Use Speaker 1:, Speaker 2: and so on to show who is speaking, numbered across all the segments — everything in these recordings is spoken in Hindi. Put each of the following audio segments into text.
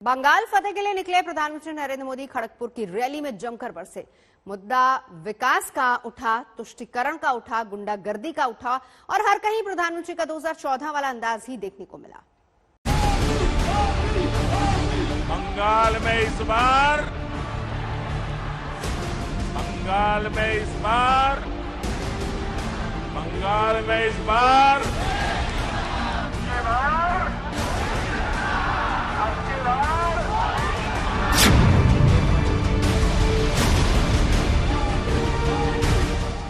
Speaker 1: बंगाल फतेह के लिए निकले प्रधानमंत्री नरेंद्र मोदी खड़गपुर की रैली में जमकर बरसे। मुद्दा विकास का उठा, तुष्टीकरण का उठा, गुंडागर्दी का उठा और हर कहीं प्रधानमंत्री का 2014 वाला अंदाज ही देखने को मिला।
Speaker 2: बंगाल में इस बार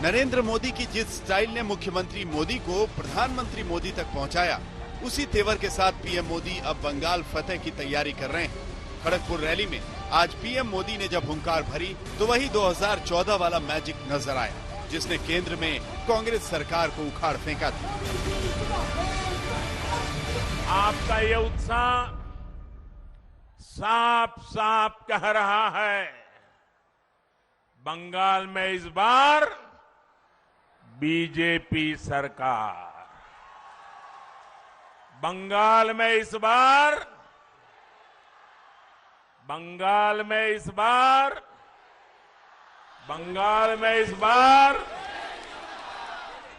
Speaker 3: नरेंद्र मोदी की जिस स्टाइल ने मुख्यमंत्री मोदी को प्रधानमंत्री मोदी तक पहुंचाया, उसी तेवर के साथ पीएम मोदी अब बंगाल फतेह की तैयारी कर रहे हैं। खड़गपुर रैली में आज पीएम मोदी ने जब हुंकार भरी तो वही 2014 वाला मैजिक नजर आया, जिसने केंद्र में कांग्रेस सरकार को उखाड़ फेंका था।
Speaker 2: आपका ये उत्साह साफ साफ कह रहा है, बंगाल में इस बार बीजेपी सरकार, बंगाल में इस बार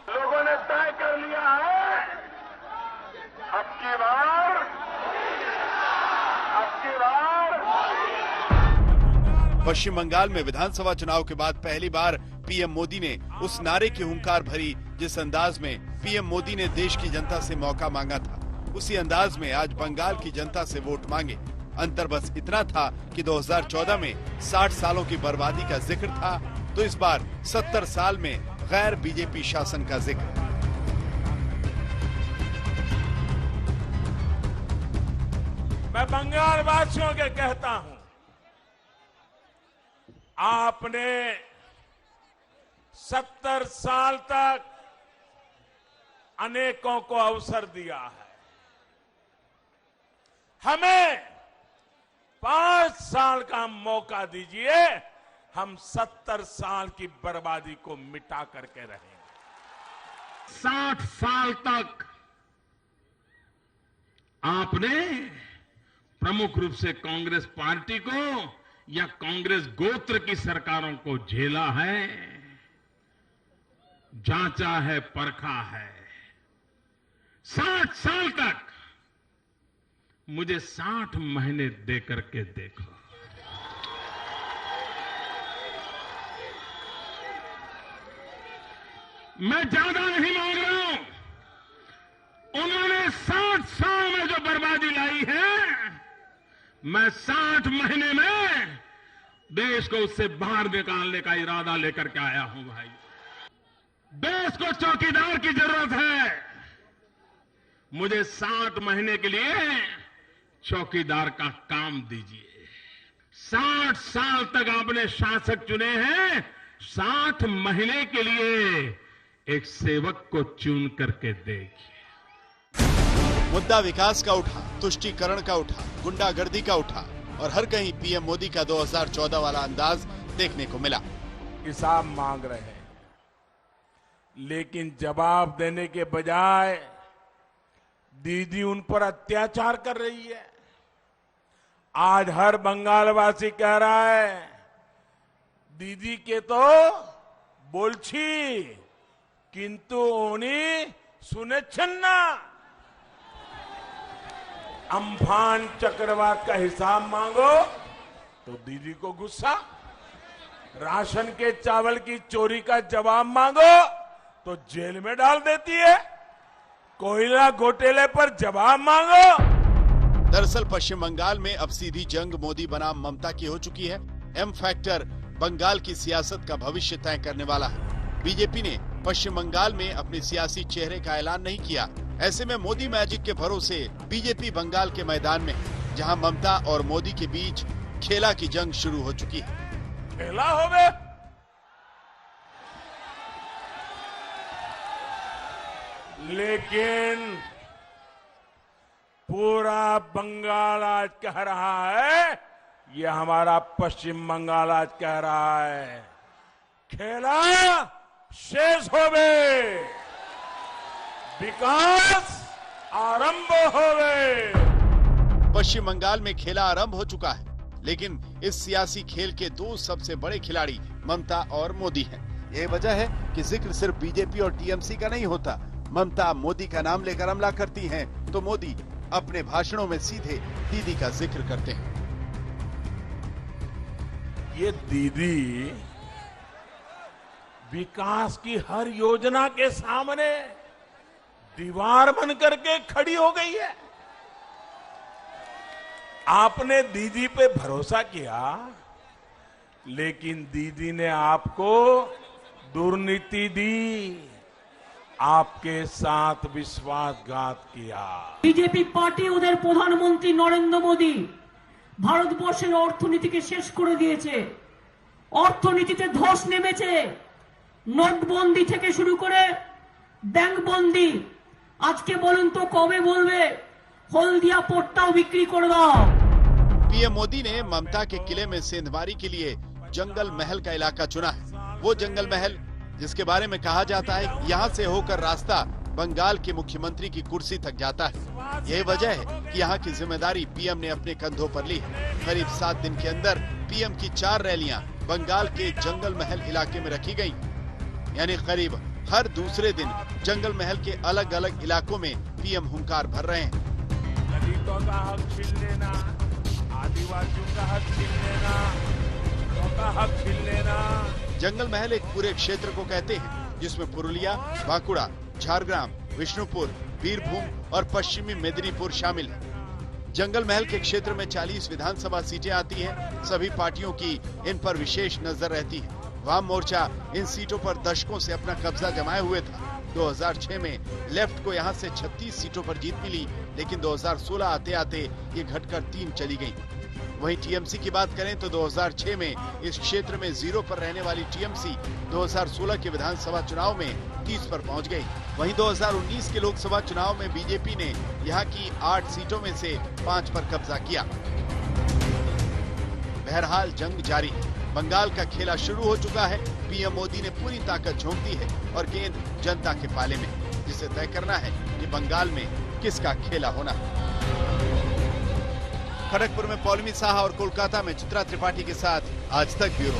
Speaker 4: लोगों ने तय कर लिया है, अब की बार
Speaker 3: पश्चिम बंगाल में विधानसभा चुनाव के बाद पहली बार पीएम मोदी ने उस नारे की हुंकार भरी जिस अंदाज में पीएम मोदी ने देश की जनता से मौका मांगा था, उसी अंदाज में आज बंगाल की जनता से वोट मांगे। अंतर बस इतना था कि 2014 में 60 सालों की बर्बादी का जिक्र था, तो इस बार 70 साल में गैर बीजेपी शासन का जिक्र।
Speaker 2: मैं बंगाल वासियों के कहता हूं, आपने 70 साल तक अनेकों को अवसर दिया है, हमें 5 साल का मौका दीजिए, हम 70 साल की बर्बादी को मिटा करके रहेंगे।
Speaker 4: 60 साल तक आपने प्रमुख रूप से कांग्रेस पार्टी को या कांग्रेस गोत्र की सरकारों को झेला है, जांचा है, परखा है। 60 साल तक मुझे 60 महीने दे करके देखो। मैं ज्यादा नहीं मांग रहा हूं, उन्होंने 60 साल में जो बर्बादी लाई है, मैं 60 महीने में देश को उससे बाहर निकालने का इरादा लेकर के आया हूं। भाई, देश को चौकीदार की जरूरत है, मुझे 60 महीने के लिए चौकीदार का काम दीजिए। 60 साल तक आपने शासक चुने हैं, 60 महीने के लिए एक सेवक को चुन करके देखिए।
Speaker 3: मुद्दा विकास का उठा, तुष्टीकरण का उठा, गुंडागर्दी का उठा और हर कहीं पीएम मोदी का 2014 वाला अंदाज देखने को मिला।
Speaker 2: हिसाब मांग रहे हैं, लेकिन जवाब देने के बजाय दीदी उन पर अत्याचार कर रही है। आज हर बंगालवासी कह रहा है, दीदी के तो बोलछी किंतु उन्हीं सुने छन्ना। अम्फान चक्रवात का हिसाब मांगो तो दीदी को गुस्सा, राशन के चावल की चोरी का जवाब मांगो तो जेल में डाल देती है, कोयला घोटाले पर जवाब मांगो।
Speaker 3: दरअसल पश्चिम बंगाल में अब सीधी जंग मोदी बनाम ममता की हो चुकी है। एम फैक्टर बंगाल की सियासत का भविष्य तय करने वाला है। बीजेपी ने पश्चिम बंगाल में अपने सियासी चेहरे का ऐलान नहीं किया। ऐसे में मोदी मैजिक के भरोसे बीजेपी बंगाल के मैदान में, जहां ममता और मोदी के बीच खेला की जंग शुरू हो चुकी है।
Speaker 2: खेला हो गए, लेकिन पूरा बंगाल आज कह रहा है, ये हमारा पश्चिम बंगाल आज कह रहा है, खेला शेष हो गए, विकास आरंभ हो गए।
Speaker 3: पश्चिम बंगाल में खेला आरंभ हो चुका है, लेकिन इस सियासी खेल के दो सबसे बड़े खिलाड़ी ममता और मोदी हैं। यही वजह है कि जिक्र सिर्फ बीजेपी और टीएमसी का नहीं होता। ममता मोदी का नाम लेकर हमला करती हैं, तो मोदी अपने भाषणों में सीधे दीदी का जिक्र करते हैं।
Speaker 2: ये दीदी विकास की हर योजना के सामने दीवार बन करके खड़ी हो गई है। आपने दीदी पे भरोसा किया, लेकिन दीदी ने आपको दुर्नीति दी, आपके साथ विश्वासघात किया।
Speaker 5: বিজেপি পার্টি ওদের প্রধানমন্ত্রী নরেন্দ্র মোদী ভারতবর্ষের অর্থনীতিকে শেষ করে দিয়েছে। অর্থনীতিতে ধস নেমেছে, নোটবন্দি থেকে শুরু করে ব্যাংকবন্দি। আজকে বলুন তো কবে বলবে হলদিয়া পোর্টটাও বিক্রি করে দাও।
Speaker 3: पीएम मोदी ने ममता के किले में सेंधमारी के लिए जंगल महल का इलाका चुना है। वो जंगल महल जिसके बारे में कहा जाता है यहाँ से होकर रास्ता बंगाल के मुख्यमंत्री की कुर्सी तक जाता है। यही वजह है कि यहाँ की जिम्मेदारी पीएम ने अपने कंधों पर ली है। करीब 7 दिन के अंदर पीएम की 4 रैलियां बंगाल के जंगल महल इलाके में रखी गयी, यानी करीब हर दूसरे दिन जंगल महल के अलग अलग इलाकों में पीएम हुंकार भर रहे हैं।
Speaker 2: दलितों का हक छीन लेना, आदिवासियों का हक छीन लेना, का हक छीन लेना।
Speaker 3: जंगल महल एक पूरे क्षेत्र को कहते हैं, जिसमें पुरुलिया, बांकुड़ा, झारग्राम, विष्णुपुर, बीरभूम और पश्चिमी मेदिनीपुर शामिल है। जंगल महल के क्षेत्र में 40 विधानसभा सीटें आती हैं। सभी पार्टियों की इन पर विशेष नजर रहती है। वाम मोर्चा इन सीटों पर दशकों से अपना कब्जा जमाए हुए था। 2006 में लेफ्ट को यहां से 36 सीटों पर जीत मिली, लेकिन 2016 आते आते ये घटकर 3 चली गईं। वहीं टीएमसी की बात करें तो 2006 में इस क्षेत्र में 0 पर रहने वाली टीएमसी 2016 के विधानसभा चुनाव में 30 पर पहुंच गई। वहीं 2019 के लोकसभा चुनाव में बीजेपी ने यहां की 8 सीटों में से 5 पर कब्जा किया। बहरहाल जंग जारी है। बंगाल का खेला शुरू हो चुका है। पीएम मोदी ने पूरी ताकत झोंक दी है और गेंद जनता के पाले में, जिसे तय करना है कि बंगाल में किसका खेला होना है। खड़गपुर में पौलमी साहा और कोलकाता में चित्रा त्रिपाठी के साथ आज तक ब्यूरो।